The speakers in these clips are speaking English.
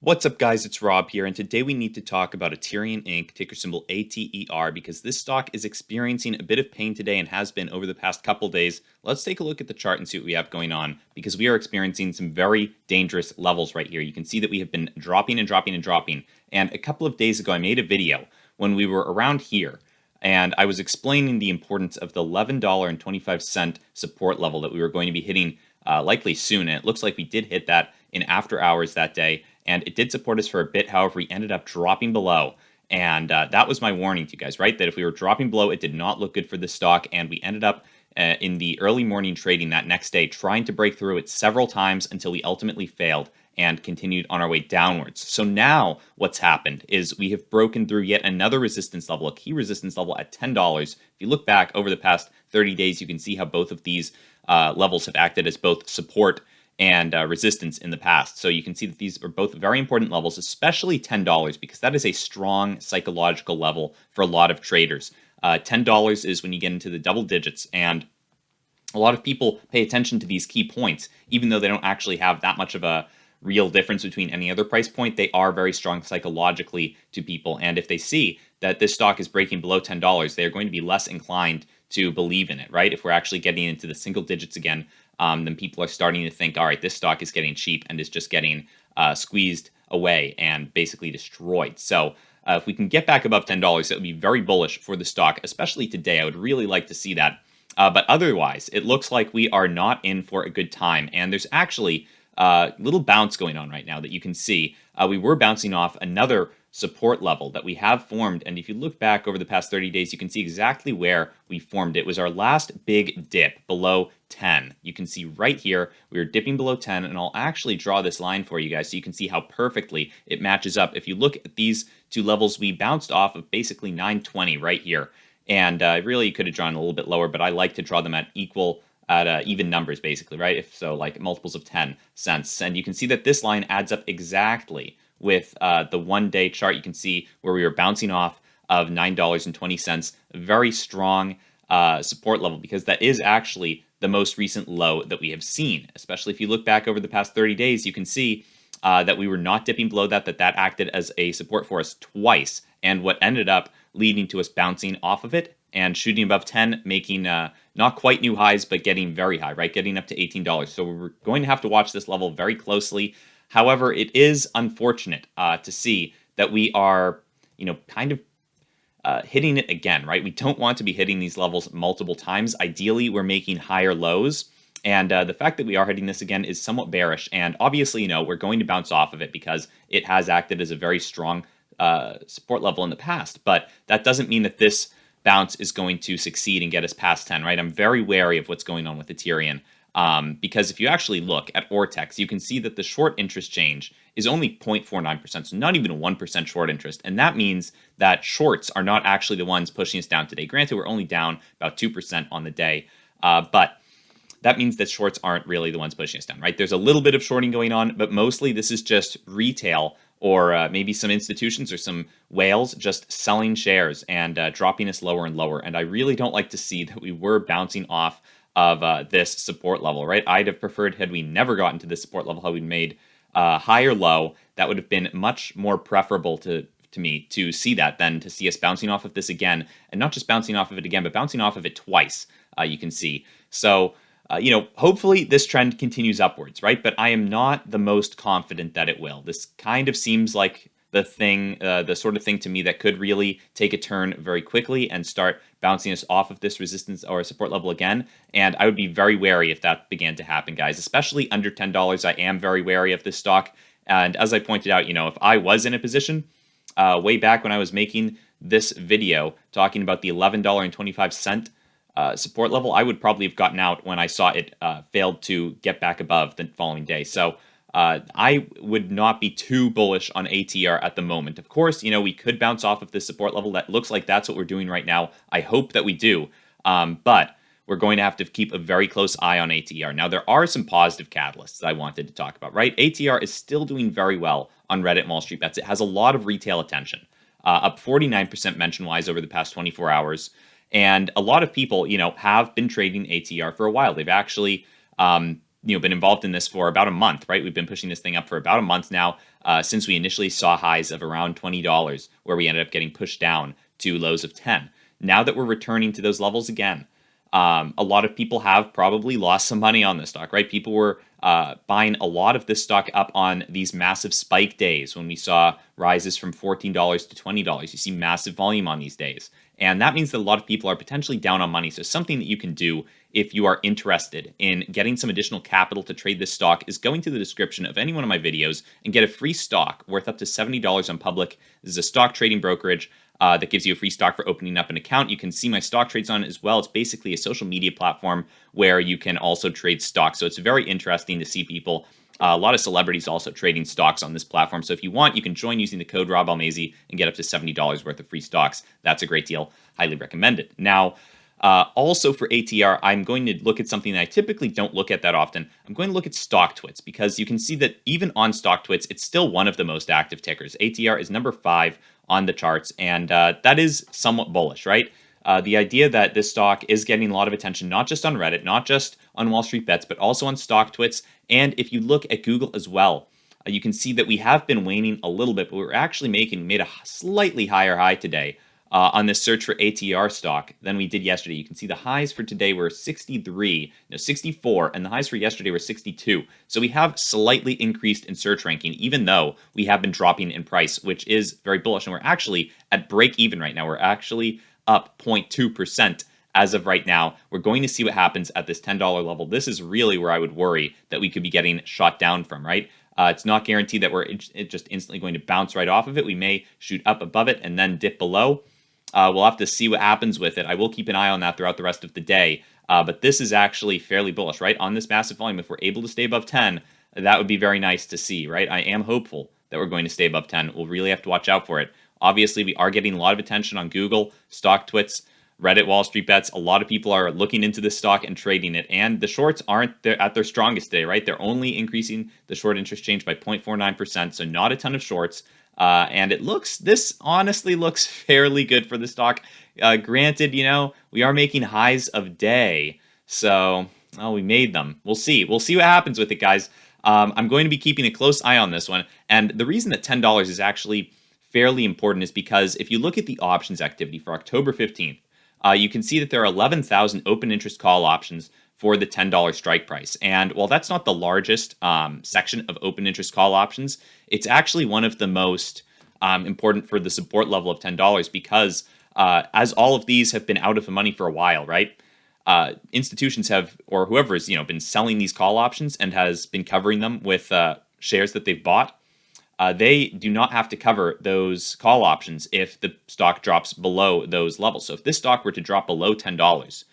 What's up, guys? It's Rob here, and today we need to talk about ATER Inc., ticker symbol ATER, because this stock is experiencing a bit of pain today and has been over the past couple days. Let's take a look at the chart and see what we have going on, because we are experiencing some very dangerous levels right here. You can see that we have been dropping and dropping and dropping, and a couple of days ago I made a video when we were around here, and I was explaining the importance of the $11.25 support level that we were going to be hitting likely soon, and it looks like we did hit that in after hours that day. And it did support us for a bit. However, we ended up dropping below. And that was my warning to you guys, right? That if we were dropping below, it did not look good for the stock. And we ended up in the early morning trading that next day, trying to break through it several times until we ultimately failed and continued on our way downwards. So now what's happened is we have broken through yet another resistance level, a key resistance level at $10. If you look back over the past 30 days, you can see how both of these levels have acted as both support and resistance in the past. So you can see that these are both very important levels, especially $10, because that is a strong psychological level for a lot of traders. $10 is when you get into the double digits, and a lot of people pay attention to these key points, even though they don't actually have that much of a real difference between any other price point. They are very strong psychologically to people, and if they see that this stock is breaking below $10, they are going to be less inclined to believe in it, right? If we're actually getting into the single digits again, then people are starting to think, all right, this stock is getting cheap and is just getting squeezed away and basically destroyed. So if we can get back above $10, that would be very bullish for the stock, especially today. I would really like to see that. But otherwise, it looks like we are not in for a good time. And there's actually a little bounce going on right now that you can see. We were bouncing off another support level that we have formed, and if you look back over the past 30 days, you can see exactly where we formed it. It was our last big dip below 10. You can see right here we were dipping below 10, and I'll actually draw this line for you guys so you can see how perfectly it matches up. If you look at these two levels, we bounced off of basically 920 right here, and really could have drawn a little bit lower, but I like to draw them at even numbers, basically, right? If so, like multiples of 10 cents, and you can see that this line adds up exactly with the one-day chart. You can see where we were bouncing off of $9.20, very strong support level, because that is actually the most recent low that we have seen. Especially if you look back over the past 30 days, you can see that we were not dipping below that acted as a support for us twice, and what ended up leading to us bouncing off of it and shooting above 10, making not quite new highs, but getting very high, right? Getting up to $18. So we're going to have to watch this level very closely. However, it is unfortunate to see that we are, kind of hitting it again, right? We don't want to be hitting these levels multiple times. Ideally, we're making higher lows. And the fact that we are hitting this again is somewhat bearish. And obviously, we're going to bounce off of it because it has acted as a very strong support level in the past. But that doesn't mean that this bounce is going to succeed and get us past 10, right? I'm very wary of what's going on with Ethereum. Because if you actually look at Ortex, you can see that the short interest change is only 0.49%, so not even a 1% short interest. And that means that shorts are not actually the ones pushing us down today. Granted, we're only down about 2% on the day, but that means that shorts aren't really the ones pushing us down, right? There's a little bit of shorting going on, but mostly this is just retail or maybe some institutions or some whales just selling shares and dropping us lower and lower. And I really don't like to see that we were bouncing off of this support level, right? I'd have preferred had we never gotten to this support level, had we made higher low. That would have been much more preferable to me to see that than to see us bouncing off of this again, and not just bouncing off of it again, but bouncing off of it twice. You can see. So, hopefully this trend continues upwards, right? But I am not the most confident that it will. This kind of seems like the sort of thing to me that could really take a turn very quickly and start bouncing us off of this resistance or support level again. And I would be very wary if that began to happen, guys, especially under $10. I am very wary of this stock. And as I pointed out, if I was in a position way back when I was making this video talking about the $11.25 support level, I would probably have gotten out when I saw it failed to get back above the following day. So I would not be too bullish on ATR at the moment. Of course, we could bounce off of this support level. That looks like that's what we're doing right now. I hope that we do. But we're going to have to keep a very close eye on ATR. Now, there are some positive catalysts I wanted to talk about, right? ATR is still doing very well on Reddit and Wall Street Bets. It has a lot of retail attention, up 49% mention-wise over the past 24 hours. And a lot of people, have been trading ATR for a while. They've actually been involved in this for about a month, right? We've been pushing this thing up for about a month now. since we initially saw highs of around $20, where we ended up getting pushed down to lows of 10. Now that we're returning to those levels again, a lot of people have probably lost some money on this stock, right? People were buying a lot of this stock up on these massive spike days when we saw rises from $14 to $20. You see massive volume on these days. And that means that a lot of people are potentially down on money. So something that you can do if you are interested in getting some additional capital to trade this stock is going to the description of any one of my videos and get a free stock worth up to $70 on Public. This is a stock trading brokerage that gives you a free stock for opening up an account. You can see my stock trades on it as well. It's basically a social media platform where you can also trade stocks. So it's very interesting to see people. A lot of celebrities also trading stocks on this platform. So if you want, you can join using the code RobAlmazy and get up to $70 worth of free stocks. That's a great deal. Highly recommend it. Now, also for ATR, I'm going to look at something that I typically don't look at that often. I'm going to look at stock Twits because you can see that even on stock Twits, it's still one of the most active tickers. ATR is number 5 on the charts, and that is somewhat bullish, right? The idea that this stock is getting a lot of attention, not just on Reddit, not just on Wall Street Bets, but also on stock Twits. And if you look at Google as well, you can see that we have been waning a little bit, but we're actually made a slightly higher high today on this search for ATR stock than we did yesterday. You can see the highs for today were 64, and the highs for yesterday were 62. So we have slightly increased in search ranking, even though we have been dropping in price, which is very bullish. And we're actually at break even right now. We're actually up 0.2%. As of right now, we're going to see what happens at this $10 level. This is really where I would worry that we could be getting shot down from, right? It's not guaranteed that we're just instantly going to bounce right off of it. We may shoot up above it and then dip below. We'll have to see what happens with it. I will keep an eye on that throughout the rest of the day. But this is actually fairly bullish, right? On this massive volume, if we're able to stay above 10, that would be very nice to see, right? I am hopeful that we're going to stay above 10. We'll really have to watch out for it. Obviously, we are getting a lot of attention on Google, stock Twits, Reddit, Wall Street Bets. A lot of people are looking into this stock and trading it, and the shorts aren't at their strongest today, right? They're only increasing the short interest change by 0.49%, so not a ton of shorts. And this honestly looks fairly good for the stock. Granted, we are making highs of day, so we made them. We'll see. We'll see what happens with it, guys. I'm going to be keeping a close eye on this one, and the reason that $10 is actually fairly important is because if you look at the options activity for October 15th, you can see that there are 11,000 open interest call options for the $10 strike price. And while that's not the largest section of open interest call options, it's actually one of the most important for the support level of $10 because as all of these have been out of the money for a while, right? Institutions have, or whoever has, been selling these call options and has been covering them with shares that they've bought. They do not have to cover those call options if the stock drops below those levels. So if this stock were to drop below $10,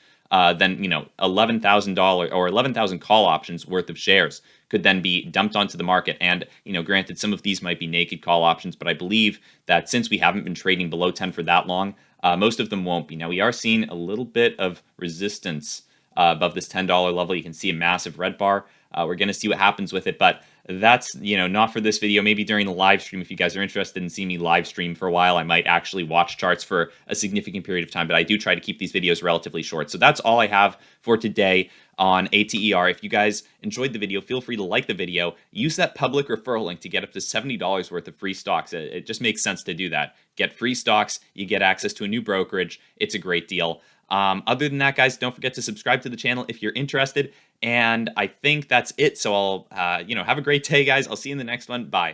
then $11,000 or 11,000 call options worth of shares could then be dumped onto the market. And granted, some of these might be naked call options, but I believe that since we haven't been trading below 10 for that long, most of them won't be. Now we are seeing a little bit of resistance above this $10 level. You can see a massive red bar. We're going to see what happens with it, but that's not for this video. Maybe during the live stream, if you guys are interested in seeing me live stream for a while, I might actually watch charts for a significant period of time, but I do try to keep these videos relatively short. So that's all I have for today on ATER. If you guys enjoyed the video, feel free to like the video. Use that public referral link to get up to $70 worth of free stocks. It just makes sense to do that. Get free stocks, you get access to a new brokerage. It's a great deal. Other than that, guys, don't forget to subscribe to the channel if you're interested. And I think that's it. So I'll, have a great day, guys. I'll see you in the next one. Bye.